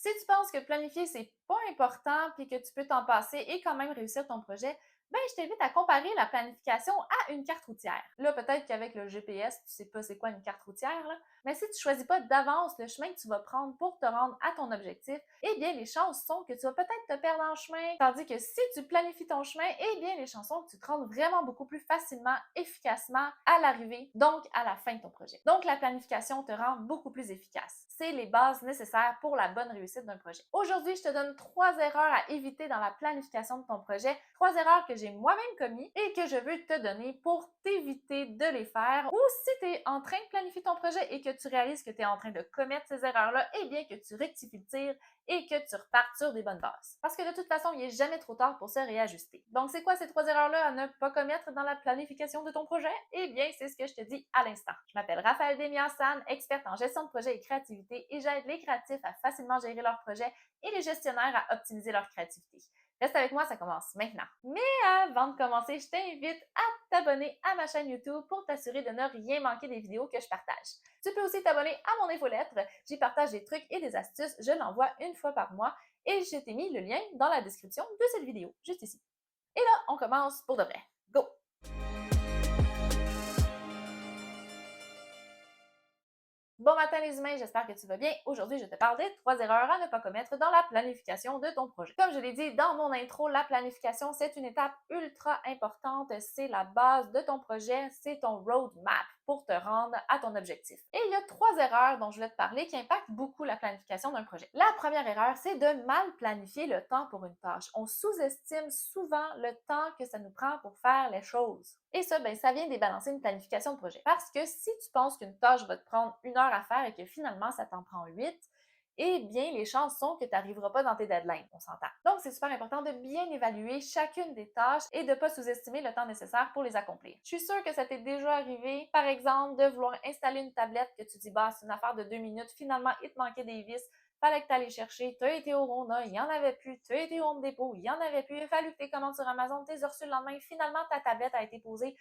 Si tu penses que planifier, c'est pas important puis que tu peux t'en passer et quand même réussir ton projet, ben je t'invite à comparer la planification à une carte routière. Là, peut-être qu'avec le GPS, tu sais pas c'est quoi une carte routière, là, mais si tu choisis pas d'avance le chemin que tu vas prendre pour te rendre à ton objectif, eh bien, les chances sont que tu vas peut-être te perdre en chemin. Tandis que si tu planifies ton chemin, eh bien, les chances sont que tu te rendes vraiment beaucoup plus facilement, efficacement à l'arrivée, donc à la fin de ton projet. Donc, la planification te rend beaucoup plus efficace. C'est les bases nécessaires pour la bonne réussite d'un projet. Aujourd'hui, je te donne 3 erreurs à éviter dans la planification de ton projet, 3 erreurs que j'ai moi-même commises et que je veux te donner pour t'éviter de les faire. Ou si tu es en train de planifier ton projet et que tu réalises que tu es en train de commettre ces erreurs-là, eh bien que tu rectifies le tir et que tu repartes sur des bonnes bases. Parce que de toute façon, il n'est jamais trop tard pour se réajuster. Donc, c'est quoi ces 3 erreurs-là à ne pas commettre dans la planification de ton projet? Eh bien, c'est ce que je te dis à l'instant. Je m'appelle Raphaël Demiassan, experte en gestion de projet et créativité, et j'aide les créatifs à facilement gérer leurs projets et les gestionnaires à optimiser leur créativité. Reste avec moi, ça commence maintenant. Mais avant de commencer, je t'invite à t'abonner à ma chaîne YouTube pour t'assurer de ne rien manquer des vidéos que je partage. Tu peux aussi t'abonner à mon infolettre. J'y partage des trucs et des astuces. Je l'envoie une fois par mois et je t'ai mis le lien dans la description de cette vidéo, juste ici. Et là, on commence pour de vrai. Go! Bon matin les humains, j'espère que tu vas bien. Aujourd'hui, je te parle des 3 erreurs à ne pas commettre dans la planification de ton projet. Comme je l'ai dit dans mon intro, la planification, c'est une étape ultra importante. C'est la base de ton projet, c'est ton roadmap pour te rendre à ton objectif. Et il y a 3 erreurs dont je vais te parler qui impactent beaucoup la planification d'un projet. La première erreur, c'est de mal planifier le temps pour une tâche. On sous-estime souvent le temps que ça nous prend pour faire les choses. Et ça, ben, ça vient débalancer une planification de projet. Parce que si tu penses qu'une tâche va te prendre 1 heure à faire et que finalement ça t'en prend 8, eh bien, les chances sont que tu n'arriveras pas dans tes deadlines, on s'entend. Donc, c'est super important de bien évaluer chacune des tâches et de ne pas sous-estimer le temps nécessaire pour les accomplir. Je suis sûre que ça t'est déjà arrivé, par exemple, de vouloir installer une tablette que tu dis, bah, c'est une affaire de 2 minutes, finalement, il te manquait des vis, fallait que tu ailles chercher, tu as été au Rona, il n'y en avait plus, tu as été au Home Depot, il n'y en avait plus, il a fallu que tu commandes sur Amazon, tu les as reçus le lendemain, finalement, ta tablette a été posée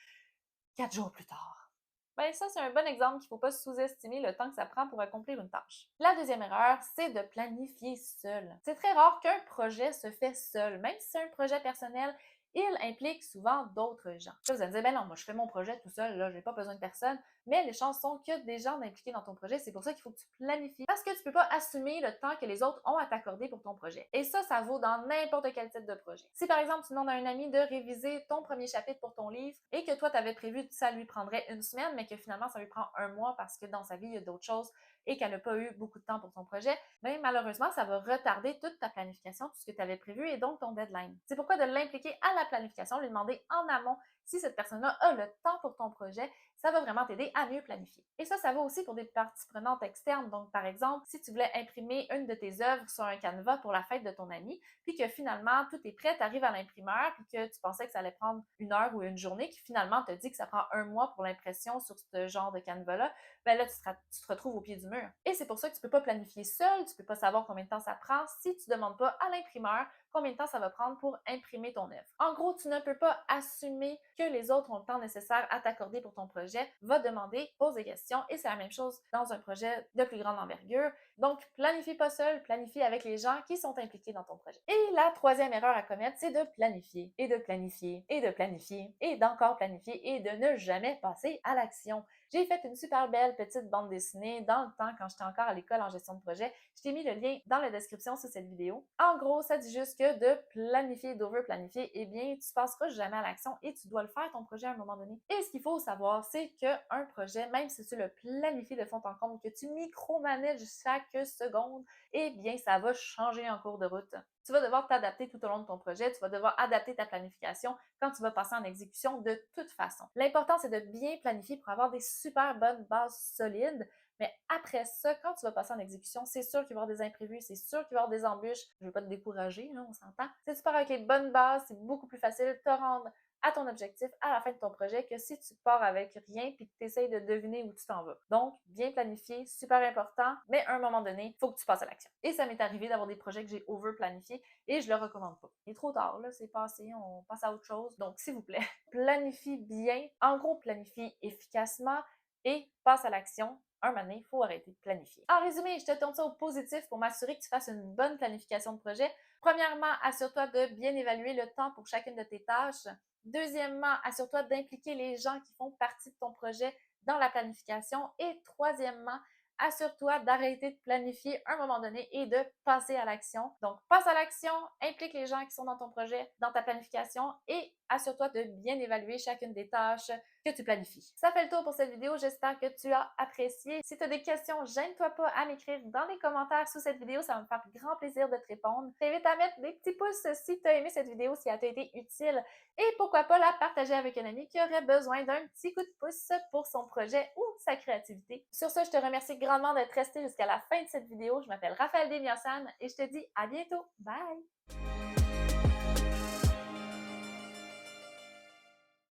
4 jours plus tard. Ben ça, c'est un bon exemple qu'il ne faut pas sous-estimer le temps que ça prend pour accomplir une tâche. La deuxième erreur, c'est de planifier seul. C'est très rare qu'un projet se fait seul. Même si c'est un projet personnel, il implique souvent d'autres gens. Là, vous allez me dire, ben non, moi je fais mon projet tout seul, là, j'ai pas besoin de personne. Mais les chances sont qu'il y a des gens impliqués dans ton projet. C'est pour ça qu'il faut que tu planifies. Parce que tu peux pas assumer le temps que les autres ont à t'accorder pour ton projet. Et ça vaut dans n'importe quel type de projet. Si par exemple, tu demandes à un ami de réviser ton premier chapitre pour ton livre et que toi, tu avais prévu que ça lui prendrait 1 semaine, mais que finalement, ça lui prend un mois parce que dans sa vie, il y a d'autres choses et qu'elle n'a pas eu beaucoup de temps pour son projet, bien malheureusement, ça va retarder toute ta planification, tout ce que tu avais prévu et donc ton deadline. C'est pourquoi de l'impliquer à la planification, lui demander en amont si cette personne-là a le temps pour ton projet, ça va vraiment t'aider à mieux planifier. Et ça vaut aussi pour des parties prenantes externes. Donc, par exemple, si tu voulais imprimer une de tes œuvres sur un canevas pour la fête de ton ami, puis que finalement, tout est prêt, tu arrives à l'imprimeur, puis que tu pensais que ça allait prendre 1 heure ou une journée, qui finalement te dit que ça prend un mois pour l'impression sur ce genre de canevas-là, ben là, tu te retrouves au pied du mur. Et c'est pour ça que tu peux pas planifier seul, tu peux pas savoir combien de temps ça prend si tu demandes pas à l'imprimeur combien de temps ça va prendre pour imprimer ton œuvre. En gros, tu ne peux pas assumer que les autres ont le temps nécessaire à t'accorder pour ton projet. Va demander, pose des questions et c'est la même chose dans un projet de plus grande envergure. Donc, planifie pas seul, planifie avec les gens qui sont impliqués dans ton projet. Et la troisième erreur à commettre, c'est de planifier et de planifier et de planifier et d'encore planifier et de ne jamais passer à l'action. J'ai fait une super belle petite bande dessinée dans le temps quand j'étais encore à l'école en gestion de projet. Je t'ai mis le lien dans la description sous cette vidéo. En gros, ça dit juste que de planifier, d'over-planifier, eh bien, tu passeras jamais à l'action et tu dois le faire ton projet à un moment donné. Et ce qu'il faut savoir, c'est qu'un projet, même si tu le planifies de fond en comble, que tu micromanages chaque seconde, eh bien, ça va changer en cours de route. Tu vas devoir t'adapter tout au long de ton projet, tu vas devoir adapter ta planification quand tu vas passer en exécution de toute façon. L'important, c'est de bien planifier pour avoir des super bonnes bases solides. Mais après ça, quand tu vas passer en exécution, c'est sûr qu'il va y avoir des imprévus, c'est sûr qu'il va y avoir des embûches. Je ne veux pas te décourager, là, on s'entend. Si tu pars avec les bonnes bases, c'est beaucoup plus facile de te rendre à ton objectif à la fin de ton projet que si tu pars avec rien et que tu essayes de deviner où tu t'en vas. Donc, bien planifié, super important, mais à un moment donné, il faut que tu passes à l'action. Et ça m'est arrivé d'avoir des projets que j'ai over-planifiés et je le recommande pas. Il est trop tard, là, c'est passé, on passe à autre chose. Donc, s'il vous plaît, planifie bien. En gros, planifie efficacement et passe à l'action un moment donné, il faut arrêter de planifier. En résumé, je te tourne ça au positif pour m'assurer que tu fasses une bonne planification de projet. Premièrement, assure-toi de bien évaluer le temps pour chacune de tes tâches. Deuxièmement, assure-toi d'impliquer les gens qui font partie de ton projet dans la planification. Et troisièmement, assure-toi d'arrêter de planifier à un moment donné et de passer à l'action. Donc, passe à l'action, implique les gens qui sont dans ton projet, dans ta planification et assure-toi de bien évaluer chacune des tâches que tu planifies. Ça fait le tour pour cette vidéo. J'espère que tu as apprécié. Si tu as des questions, gêne-toi pas à m'écrire dans les commentaires sous cette vidéo. Ça va me faire grand plaisir de te répondre. Je t'invite à mettre des petits pouces si tu as aimé cette vidéo, si elle t'a été utile. Et pourquoi pas la partager avec un ami qui aurait besoin d'un petit coup de pouce pour son projet ou sa créativité. Sur ce, je te remercie grandement d'être resté jusqu'à la fin de cette vidéo. Je m'appelle Raphaël Desmiassan et je te dis à bientôt. Bye!